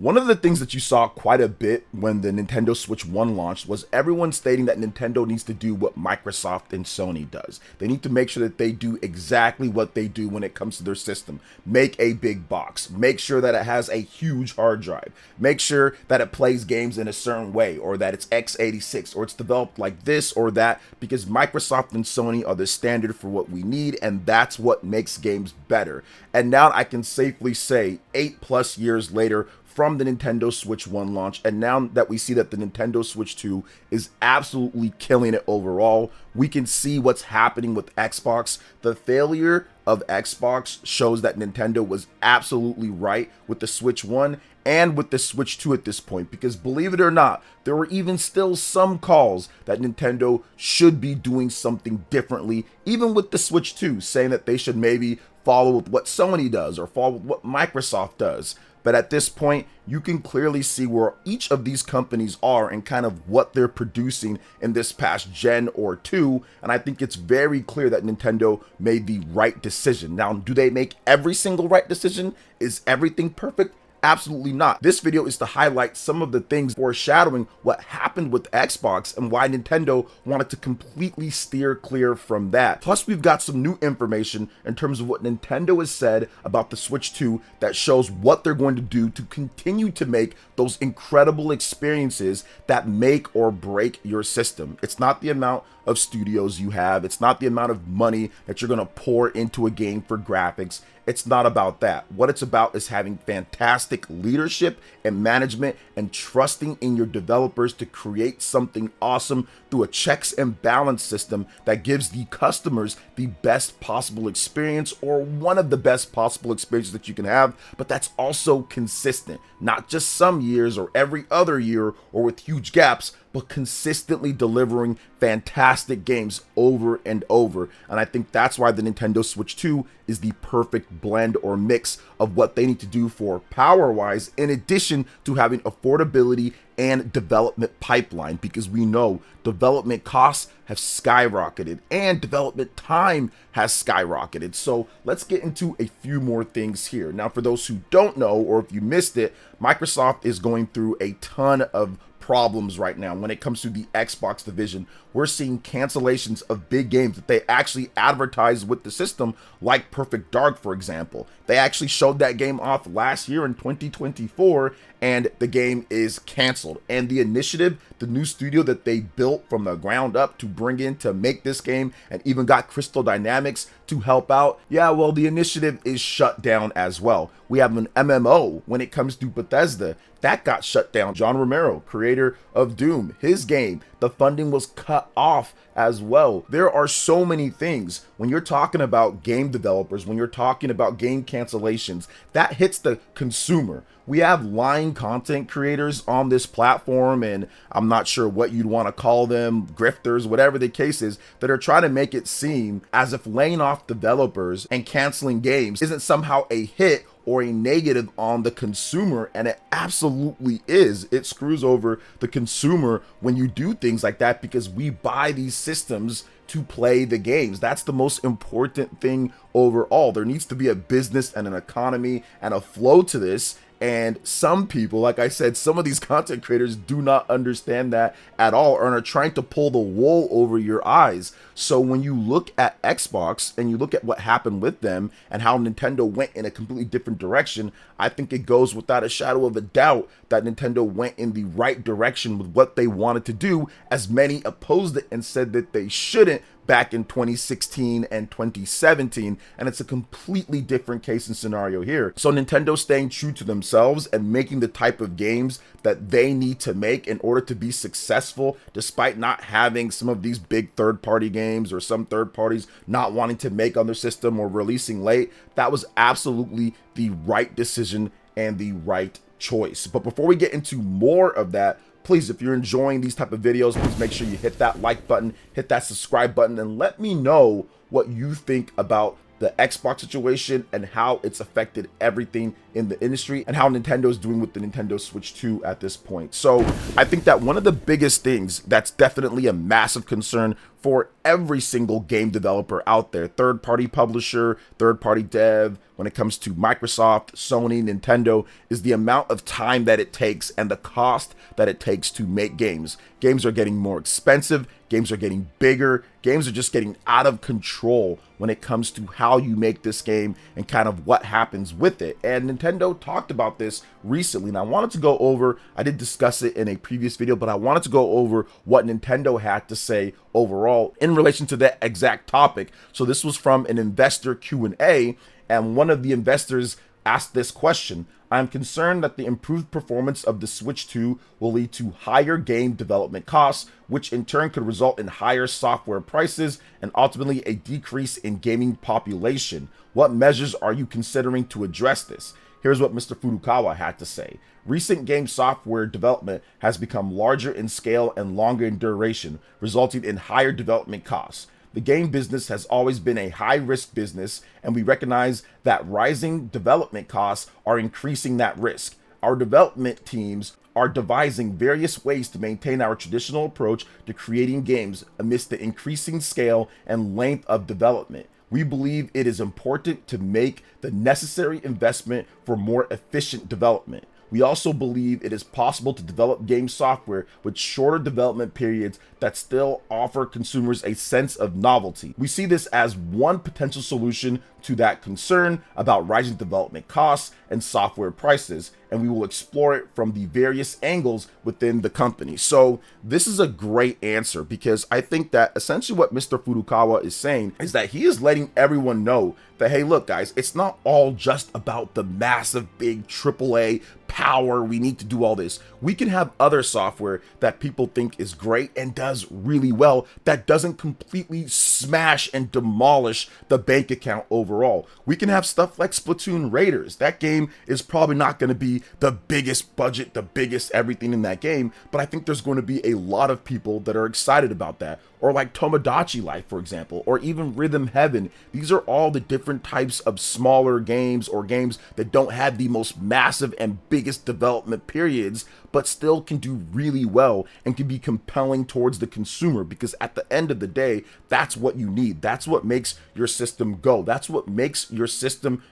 One of the things that you saw quite a bit when the Nintendo Switch 1 launched was everyone stating that Nintendo needs to do what Microsoft and Sony does. They need to make sure that they do exactly what they do when it comes to their system. Make a big box. Make sure that it has a huge hard drive. Make sure that it plays games in a certain way, or that it's x86, or it's developed like this or that, because Microsoft and Sony are the standard for what we need, and that's what makes games better. And now I can safely say, 8+ years later, from the Nintendo Switch 1 launch, and now that we see that the Nintendo Switch 2 is absolutely killing it overall, we can see what's happening with Xbox. The failure of Xbox shows that Nintendo was absolutely right with the Switch 1 and with the Switch 2 at this point, because believe it or not, there were even still some calls that Nintendo should be doing something differently, even with the Switch 2, saying that they should maybe follow what Sony does or follow what Microsoft does. But at this point, you can clearly see where each of these companies are and kind of what they're producing in this past gen or two. And I think it's very clear that Nintendo made the right decision. Now, do they make every single right decision? Is everything perfect? Absolutely not. This video is to highlight some of the things foreshadowing what happened with Xbox and why Nintendo wanted to completely steer clear from that. Plus, we've got some new information in terms of what Nintendo has said about the Switch 2 that shows what they're going to do to continue to make those incredible experiences that make or break your system. It's not the amount of studios you have. It's not the amount of money that you're going to pour into a game for graphics. It's not about that. What it's about is having fantastic leadership and management and trusting in your developers to create something awesome through a checks and balance system that gives the customers the best possible experience, or one of the best possible experiences that you can have, but that's also consistent, not just some years or every other year or with huge gaps, but consistently delivering fantastic games over and over. And I think that's why the Nintendo Switch 2 is the perfect blend or mix of what they need to do for power-wise, in addition to having affordability and development pipeline, because we know development costs have skyrocketed and development time has skyrocketed. So let's get into a few more things here. Now, for those who don't know, or if you missed it, Microsoft is going through a ton of problems right now when it comes to the Xbox division. We're seeing cancellations of big games that they actually advertised with the system, like Perfect Dark, for example. They actually showed that game off last year in 2024, and the game is canceled. And the initiative, the new studio that they built from the ground up to bring in to make this game, and even got Crystal Dynamics to help out, yeah, well, the initiative is shut down as well. We have an MMO when it comes to Bethesda. That got shut down. John Romero, creator of Doom, his game, the funding was cut off as well. There are so many things when you're talking about game developers, when you're talking about game cancellations, that hits the consumer. We have lying content creators on this platform, and I'm not sure what you'd want to call them, grifters, whatever the case is, that are trying to make it seem as if laying off developers and canceling games isn't somehow a hit or a negative on the consumer, and it absolutely is. It screws over the consumer when you do things like that, because we buy these systems to play the games. That's the most important thing overall. There needs to be a business and an economy and a flow to this. And some people, like I said, some of these content creators do not understand that at all, and are trying to pull the wool over your eyes. So when you look at Xbox and you look at what happened with them and how Nintendo went in a completely different direction, I think it goes without a shadow of a doubt that Nintendo went in the right direction with what they wanted to do, as many opposed it and said that they shouldn't back in 2016 and 2017, and it's a completely different case and scenario here. So Nintendo staying true to themselves and making the type of games that they need to make in order to be successful, despite not having some of these big third-party games or some third parties not wanting to make on their system or releasing late. That was absolutely the right decision and the right choice. But before we get into more of that, please, if you're enjoying these type of videos, please make sure you hit that like button, hit that subscribe button, and let me know what you think about the Xbox situation and how it's affected everything in the industry, and how Nintendo is doing with the Nintendo Switch 2 at this point. So I think that one of the biggest things that's definitely a massive concern for every single game developer out there, third-party publisher, third-party dev, when it comes to Microsoft, Sony, Nintendo, is the amount of time that it takes and the cost that it takes to make games. Games are getting more expensive, games are getting bigger, games are just getting out of control when it comes to how you make this game and kind of what happens with it. And Nintendo talked about this recently, and I wanted to go over, I did discuss it in a previous video, but I wanted to go over what Nintendo had to say overall in relation to that exact topic. So this was from an investor Q&A, and one of the investors asked this question: I'm concerned that the improved performance of the Switch 2 will lead to higher game development costs, which in turn could result in higher software prices and ultimately a decrease in gaming population. What measures are you considering to address this? Here's what Mr. Furukawa had to say. Recent game software development has become larger in scale and longer in duration, resulting in higher development costs. The game business has always been a high-risk business, and we recognize that rising development costs are increasing that risk. Our development teams are devising various ways to maintain our traditional approach to creating games amidst the increasing scale and length of development. We believe it is important to make the necessary investment for more efficient development. We also believe it is possible to develop game software with shorter development periods that still offer consumers a sense of novelty. We see this as one potential solution to that concern about rising development costs and software prices, and we will explore it from the various angles within the company. So this is a great answer, because I think that essentially what Mr. Furukawa is saying is that he is letting everyone know that, hey, look guys, it's not all just about the massive big AAA power, we need to do all this. We can have other software that people think is great and does really well that doesn't completely smash and demolish the bank account overall. We can have stuff like Splatoon Raiders. That game is probably not going to be the biggest budget, the biggest everything in that game, but I think there's going to be a lot of people that are excited about that. Or like Tomodachi Life, for example, or even Rhythm Heaven. These are all the different types of smaller games or games that don't have the most massive and biggest development periods, but still can do really well and can be compelling towards the consumer, because at the end of the day, that's what you need. That's what makes your system go. That's what makes your system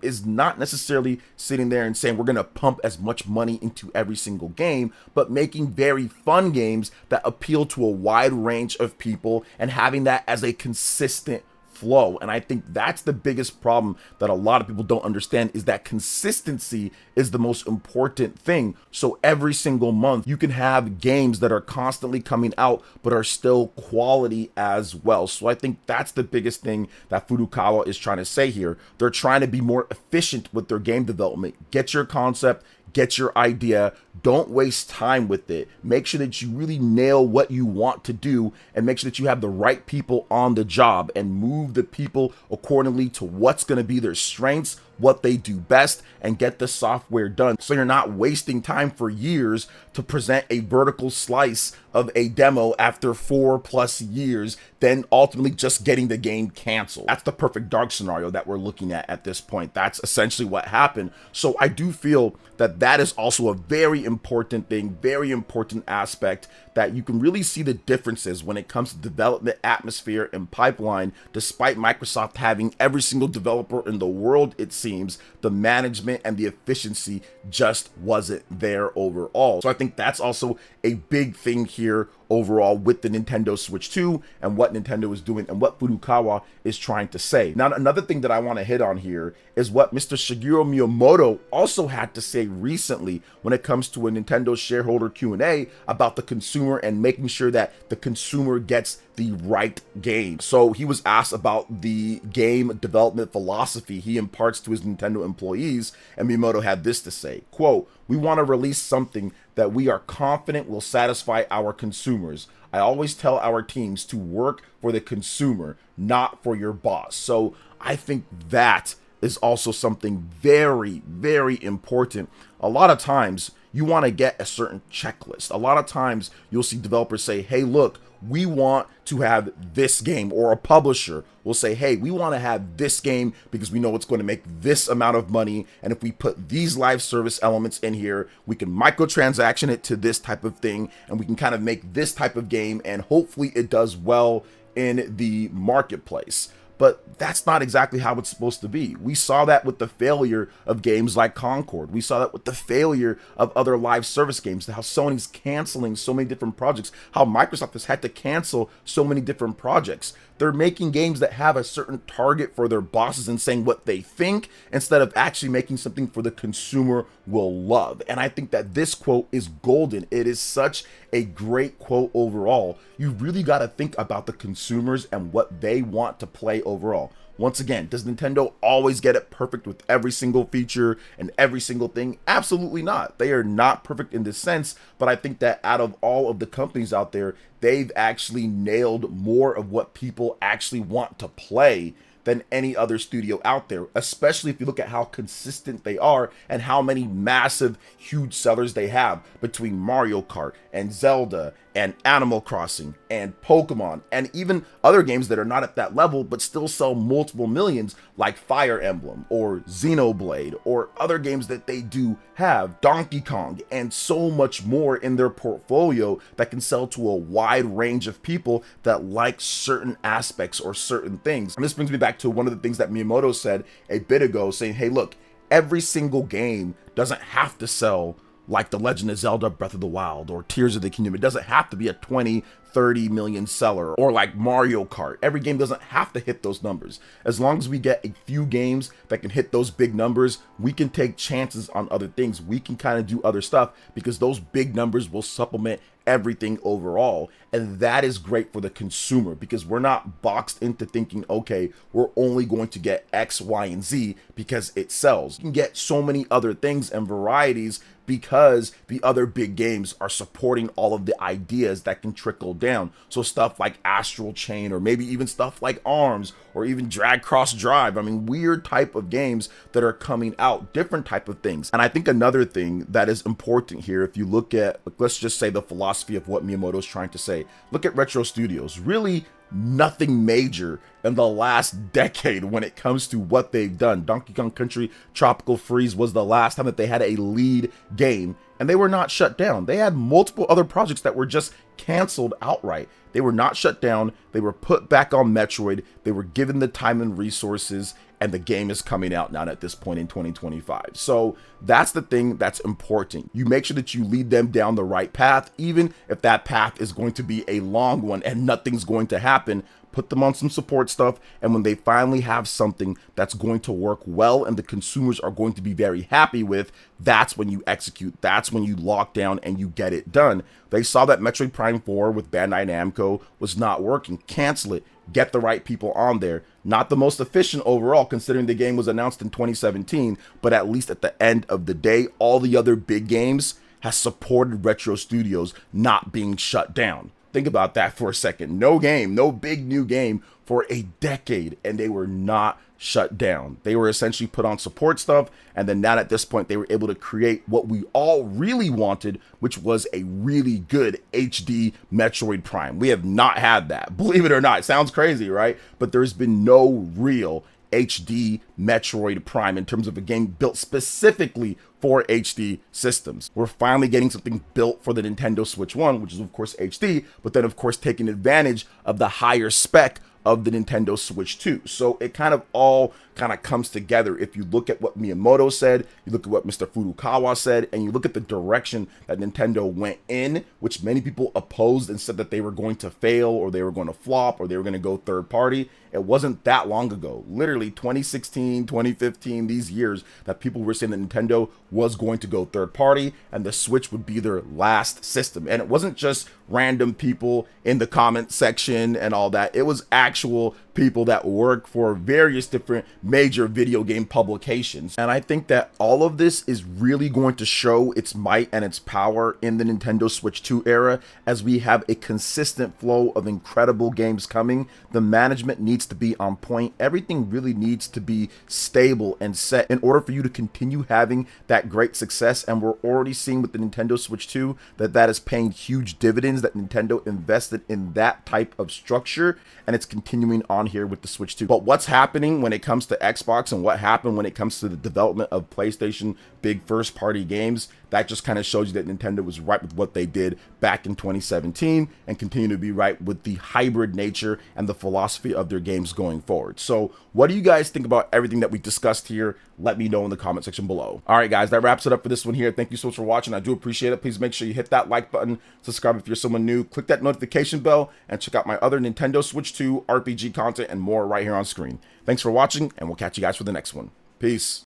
is not necessarily sitting there and saying we're going to pump as much money into every single game, but making very fun games that appeal to a wide range of people and having that as a consistent flow. And I think that's the biggest problem that a lot of people don't understand, is that consistency is the most important thing. So every single month you can have games that are constantly coming out but are still quality as well. So I think that's the biggest thing that Furukawa is trying to say here. They're trying to be more efficient with their game development. Get your concept, get your idea, don't waste time with it. Make sure that you really nail what you want to do, and make sure that you have the right people on the job and move the people accordingly to what's going to be their strengths, what they do best, and get the software done. So you're not wasting time for years to present a vertical slice of a demo after 4+ years, then ultimately just getting the game canceled. That's the perfect dark scenario that we're looking at this point. That's essentially what happened. So I do feel that that is also a very important thing, very important aspect, that you can really see the differences when it comes to development atmosphere and pipeline. Despite Microsoft having every single developer in the world, it seems, the management and the efficiency just wasn't there overall. So I think that's also a big thing here overall with the Nintendo Switch 2 and what Nintendo is doing and what Furukawa is trying to say. Now, another thing that I want to hit on here is what Mr. Shigeru Miyamoto also had to say recently when it comes to a Nintendo shareholder Q&A about the consumer and making sure that the consumer gets the right game. So he was asked about the game development philosophy he imparts to his Nintendo employees, and Miyamoto had this to say, quote, "We want to release something that we are confident will satisfy our consumers. I always tell our teams to work for the consumer, not for your boss." So I think that is also something very, very important. A lot of times you want to get a certain checklist. A lot of times you'll see developers say, hey, look, we want to have this game, or a publisher will say, hey, we want to have this game because we know it's going to make this amount of money. And if we put these live service elements in here, we can microtransaction it to this type of thing, and we can kind of make this type of game, and hopefully it does well in the marketplace. But that's not exactly how it's supposed to be. We saw that with the failure of games like Concord. We saw that with the failure of other live service games, how Sony's canceling so many different projects, how Microsoft has had to cancel so many different projects. They're making games that have a certain target for their bosses and saying what they think, instead of actually making something for the consumer will love. And I think that this quote is golden. It is such a great quote overall. You really got to think about the consumers and what they want to play overall. Once again, does Nintendo always get it perfect with every single feature and every single thing? Absolutely not. They are not perfect in this sense, but I think that out of all of the companies out there, they've actually nailed more of what people actually want to play than any other studio out there, especially if you look at how consistent they are and how many massive, huge sellers they have between Mario Kart and Zelda and Animal Crossing and Pokemon, and even other games that are not at that level but still sell multiple millions, like Fire Emblem or Xenoblade, or other games that they do have, Donkey Kong, and so much more in their portfolio that can sell to a wide range of people that like certain aspects or certain things. And this brings me back to one of the things that Miyamoto said a bit ago, saying, hey, look, every single game doesn't have to sell like The Legend of Zelda Breath of the Wild or Tears of the Kingdom. It doesn't have to be a 20, 30 million seller, or like Mario Kart. Every game doesn't have to hit those numbers. As long as we get a few games that can hit those big numbers, we can take chances on other things. We can kind of do other stuff because those big numbers will supplement everything overall. And that is great for the consumer because we're not boxed into thinking, okay, we're only going to get X, Y, and Z because it sells. You can get so many other things and varieties because the other big games are supporting all of the ideas that can trickle down. So stuff like Astral Chain, or maybe even stuff like ARMS, or even Drag Cross Drive. I mean, weird type of games that are coming out, different type of things. And I think another thing that is important here, if you look at, let's just say, the philosophy of what Miyamoto's trying to say, look at Retro Studios. Really nothing major in the last decade when it comes to what they've done. Donkey Kong Country Tropical Freeze was the last time that they had a lead game, and they were not shut down. They had multiple other projects that were just canceled outright. They were not shut down. They were put back on Metroid. They were given the time and resources, and the game is coming out now at this point in 2025. So that's the thing that's important. You make sure that you lead them down the right path, even if that path is going to be a long one and nothing's going to happen. Put them on some support stuff, and when they finally have something that's going to work well and the consumers are going to be very happy with, that's when you execute. That's when you lock down and you get it done. They saw that Metroid Prime 4 with Bandai Namco was not working. Cancel it. Get the right people on there. Not the most efficient overall, considering the game was announced in 2017, but at least at the end of the day, all the other big games has supported Retro Studios not being shut down. Think about that for a second. No game, no big new game for a decade, and they were not shut down. They were essentially put on support stuff, and then now at this point they were able to create what we all really wanted, which was a really good HD Metroid Prime. We have not had that, believe it or not. It sounds crazy, right? But there's been no real HD Metroid Prime in terms of a game built specifically for HD systems. We're finally getting something built for the Nintendo Switch 1, which is of course HD, but then of course taking advantage of the higher spec of the Nintendo Switch 2. So it kind of all comes together. If you look at what Miyamoto said, you look at what Mr. Furukawa said, and you look at the direction that Nintendo went in, which many people opposed and said that they were going to fail, or they were going to flop, or they were going to go third party. It wasn't that long ago, literally 2016, 2015, these years, that people were saying that Nintendo was going to go third party and the Switch would be their last system. And it wasn't just random people in the comment section and all that. It was actual people that work for various different major video game publications. And I think that all of this is really going to show its might and its power in the Nintendo Switch 2 era, as we have a consistent flow of incredible games coming. The management needs to be on point. Everything really needs to be stable and set in order for you to continue having that great success. And we're already seeing with the Nintendo Switch 2 that that is paying huge dividends, that Nintendo invested in that type of structure, and it's continuing on here with the Switch 2. But what's happening when it comes to Xbox and what happened when it comes to the development of PlayStation big first party games, that just kind of shows you that Nintendo was right with what they did back in 2017 and continue to be right with the hybrid nature and the philosophy of their games going forward. So what do you guys think about everything that we discussed here? Let me know in the comment section below. All right, guys, that wraps it up for this one here. Thank you so much for watching. I do appreciate it. Please make sure you hit that like button, subscribe if you're someone new, click that notification bell, and check out my other Nintendo Switch 2 RPG content and more right here on screen. Thanks for watching, and we'll catch you guys for the next one. Peace.